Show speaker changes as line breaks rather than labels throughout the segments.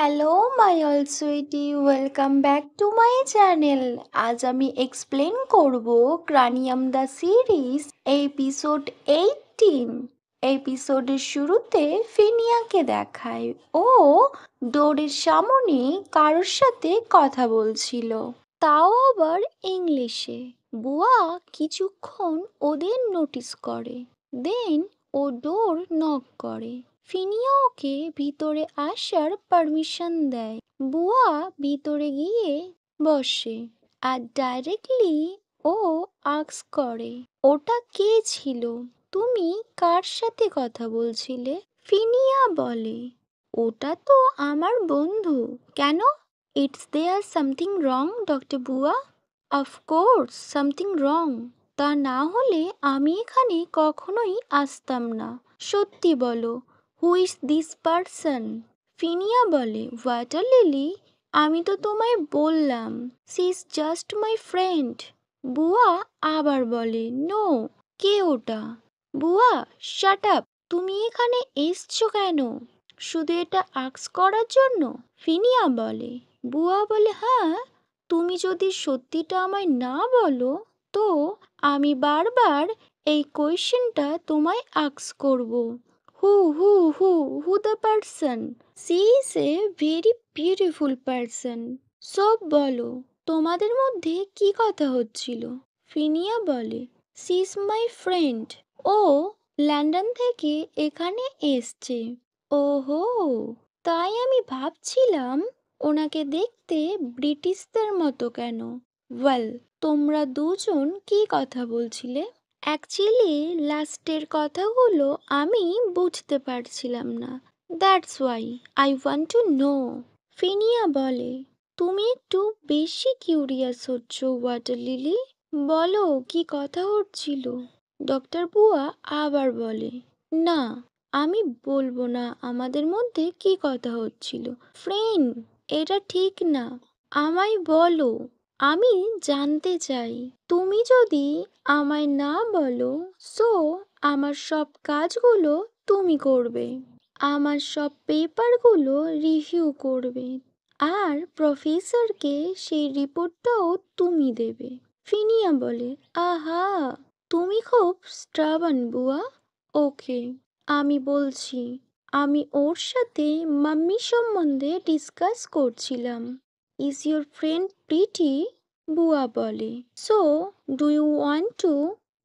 Hello my all sweetie, welcome back to my channel. আজ আমি explain করব ক্রানিয়াম the series episode 18। এপিসোডের শুরুতে ফিনিয়াকে দেখায় ও ডোরের সামনে কারোর সাথে কথা বলছিল, তাও আবার ইংলিশে। বুয়া কিছুক্ষণ ওদের নোটিস করে, দেন ও ডোর নক করে। ফিনিয়া ওকে ভিতরে আসার পারমিশন দেয়। বুয়া ভিতরে গিয়ে বসে আর ডাইরেক্টলি ও আস্ক করে, ওটা কে ছিল? তুমি কার সাথে কথা বলছিলে? ফিনিয়া বলে, ওটা তো আমার বন্ধু। কেন? It's there something wrong doctor বুয়া? অফকোর্স সামথিং রং, তা না হলে আমি এখানে কখনোই আসতাম না। সত্যি বলো, হু ইজ দিস পারসন? ফিনিয়া বলে, ওয়াটার লিলি, আমি তো তোমায় বললাম she is just my friend. বুয়া আবার বলে, নো, কে ওটা? বুয়া, শাট আপ, তুমি এখানে এসছো কেন? শুধু এটা আস্ক করার জন্য? ফিনিয়া বলে। বুয়া বলে, হ্যাঁ, তুমি যদি সত্যিটা আমায় না বলো তো আমি বারবার এই কোয়েশ্চেনটা তোমায় আস্ক করব। Who who who who the person? She is a very beautiful person. সব বলো, তোমাদের মধ্যে কি কথা হচ্ছিল? ফিনিয়া বলে, সি ইজ মাই ফ্রেন্ড। ও লন্ডন থেকে এখানে এসছে। ওহো, তাই আমি ভাবছিলাম ওনাকে দেখতে ব্রিটিশদের মতো কেন। ওয়েল, তোমরা দুজন কি কথা বলছিলে? অ্যাকচুয়ালি লাস্টের কথাগুলো আমি বুঝতে পারছিলাম না, that's why I want to know. ফিনিয়া বলে, তুমি একটু বেশি কিউরিয়াস হচ্ছ ওয়াটার লিলি। বলো কি কথা হচ্ছিল? ডক্টর বুয়া আবার বলে, না, আমি বলবো না আমাদের মধ্যে কি কথা হচ্ছিল। ফ্রেন্ড, এটা ঠিক না, আমায় বলো, আমি জানতে চাই। তুমি যদি আমায় না বলো সো আমার সব কাজগুলো তুমি করবে, আমার সব পেপারগুলো রিভিউ করবে, আর প্রফেসরকে সেই রিপোর্টটাও তুমি দেবে। ফিনিয়া বলে, আহা, তুমি খুব স্ট্রাবান বুয়া। ওকে, আমি বলছি, আমি ওর সাথে মাম্মি সম্বন্ধে ডিসকাস করছিলাম। Is your friend pretty? বুয়া বলে, so do you want to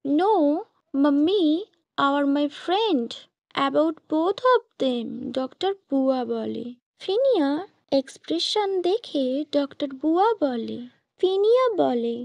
know mummy আর my friend about both of them? Doctor বুয়া বলে। ফিনিয়া এক্সপ্রেশন দেখে ডক্টর বুয়া বলে, ফিনিয়া বলে,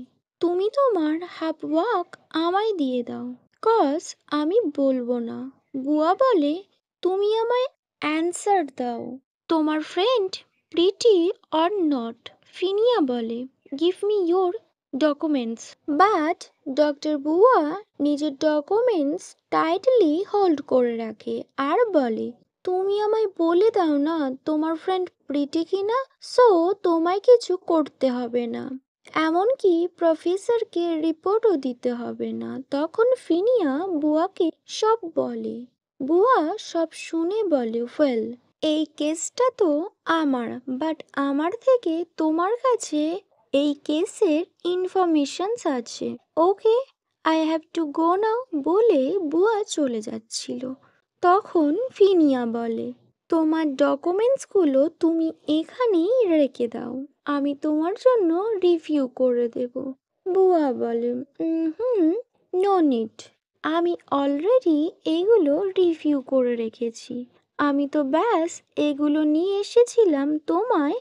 তুমি তোমার হাফ ওয়াক আমায় দিয়ে দাও, কজ আমি বলবো না। বুয়া বলে, তুমি আমায় অ্যান্সার দাও, তোমার ফ্রেন্ড প্রিটি অর নট? ফিনিয়া বলে, give me your documents. But doctor বুয়া নিজের ডকুমেন্টস টাইটলি হোল্ড করে রাখে আর বলে, তুমি আমায় বলে দাও না তোমার ফ্রেন্ড প্রিটি কিনা, সো তোমায় কিছু করতে হবে না, এমনকি প্রফেসরকে রিপোর্টও দিতে হবে না। তখন ফিনিয়া বুয়াকে সব বলে। বুয়া সব শুনে বলে, ওয়েল, এই কেসটা তো আমার, বাট আমার থেকে তোমার কাছে এই কেসের ইনফরমেশনস আছে। ওকে, আই হ্যাভ টু গো নাও বলে বুয়া চলে যাচ্ছিল। তখন ফিনিয়া বলে, তোমার ডকুমেন্টসগুলো তুমি এখানেই রেখে দাও, আমি তোমার জন্য রিভিউ করে দেব। বুয়া বলে, হুম, নো নিড, আমি অলরেডি এগুলো রিভিউ করে রেখেছি, আমি তো ব্যাস এগুলো নিয়ে এসেছিলাম তোমায়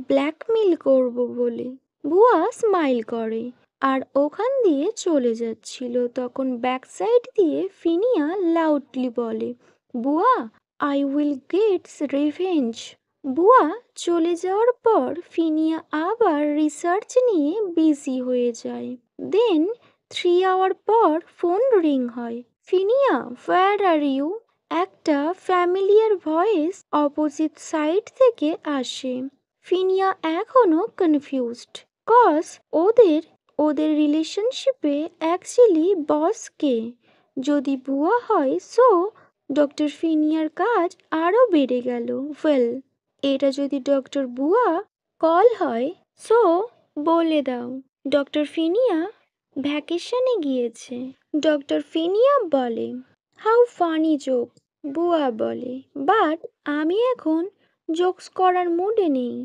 ব্ল্যাকমেল করব বলে। বুয়া স্মাইল করে আর ওখান দিয়ে চলে যাচ্ছিল। তখন ব্যাক সাইড দিয়ে ফিনিয়া লাউডলি বলে, বুয়া, আই উইল গেটস রিভেঞ্জ। বুয়া চলে যাওয়ার পর ফিনিয়া আবার রিসার্চ নিয়ে বিজি হয়ে যায়। দেন 3 আওয়ার পর ফোন রিং হয়। ফিনিয়া, হোয়ার আর ইউ? একটা ফ্যামিলিয়ার ভয়েস অপোজিট সাইড থেকে আসে। ফিনিয়া এখনো কনফিউজড, কজ ওদের রিলেশনশিপে অ্যাকচুয়ালি বস কে? যদি বুয়া হয় সো ডক্টর ফিনিয়ার কাজ আরও বেড়ে গেল। ওয়েল, এটা যদি ডক্টর বুয়া কল হয় সো বলে দাও ডক্টর ফিনিয়া ভ্যাকেশনে গিয়েছে। ডক্টর ফিনিয়া বলে হাউ ফানি জোক। বুয়া বলে বাট আমি এখন জোকস করার মুডে নেই।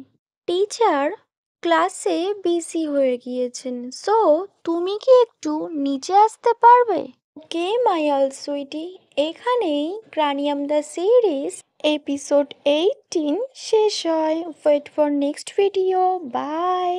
টিচার ক্লাসে বিজি হয়ে গিয়েছেন সো তুমি কি একটু নিচে আসতে পারবে? ওকে মাই অল সুইটি, এখানেই ক্রানিয়াম দ্য সিরিজ এপিসোড 18 শেষ হয়। Wait for next video. By.